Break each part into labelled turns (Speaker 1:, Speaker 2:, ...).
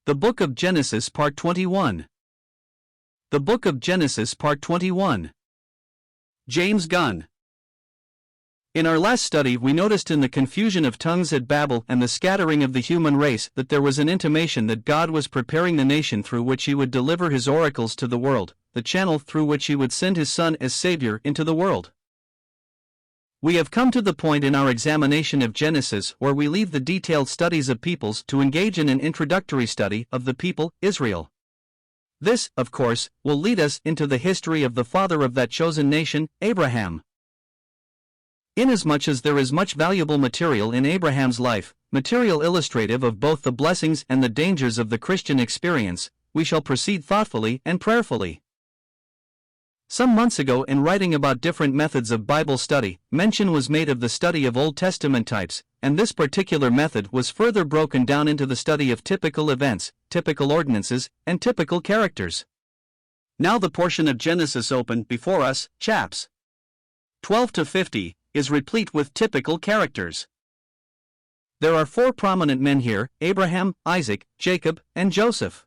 Speaker 1: The Book of Genesis Part 21. The Book of Genesis Part 21. James Gunn. In our last study we noticed in the confusion of tongues at Babel and the scattering of the human race that there was an intimation that God was preparing the nation through which he would deliver his oracles to the world, the channel through which he would send his Son as Savior into the world. We have come to the point in our examination of Genesis where we leave the detailed studies of peoples to engage in an introductory study of the people, Israel. This, of course, will lead us into the history of the father of that chosen nation, Abraham. Inasmuch as there is much valuable material in Abraham's life, material illustrative of both the blessings and the dangers of the Christian experience, we shall proceed thoughtfully and prayerfully. Some months ago, in writing about different methods of Bible study, mention was made of the study of Old Testament types, and this particular method was further broken down into the study of typical events, typical ordinances, and typical characters. Now the portion of Genesis open before us, chaps 12 to 50, is replete with typical characters. There are four prominent men here: Abraham, Isaac, Jacob, and Joseph.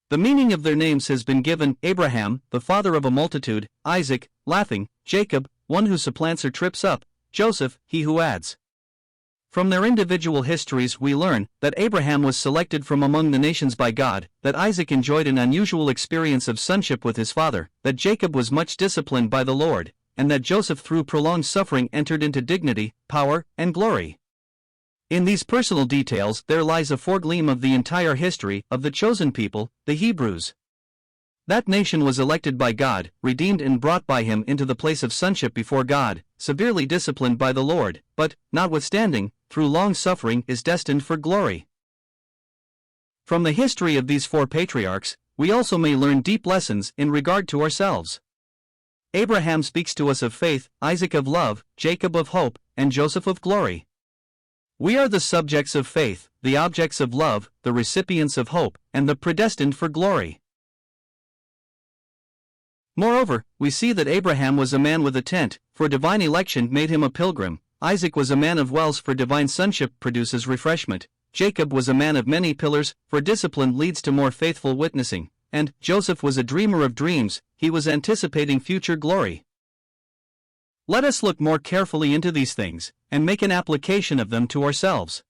Speaker 1: The meaning of their names has been given: Abraham, the father of a multitude; Isaac, laughing; Jacob, one who supplants or trips up; Joseph, he who adds. From their individual histories we learn that Abraham was selected from among the nations by God, that Isaac enjoyed an unusual experience of sonship with his father, that Jacob was much disciplined by the Lord, and that Joseph through prolonged suffering entered into dignity, power, and glory. In these personal details there lies a foregleam of the entire history of the chosen people, the Hebrews. That nation was elected by God, redeemed and brought by him into the place of sonship before God, severely disciplined by the Lord, but, notwithstanding, through long suffering is destined for glory. From the history of these four patriarchs, we also may learn deep lessons in regard to ourselves. Abraham speaks to us of faith, Isaac of love, Jacob of hope, and Joseph of glory. We are the subjects of faith, the objects of love, the recipients of hope, and the predestined for glory. Moreover, we see that Abraham was a man with a tent, for divine election made him a pilgrim; Isaac was a man of wells, for divine sonship produces refreshment; Jacob was a man of many pillars, for discipline leads to more faithful witnessing; and Joseph was a dreamer of dreams, he was anticipating future glory. Let us look more carefully into these things, and make an application of them to ourselves.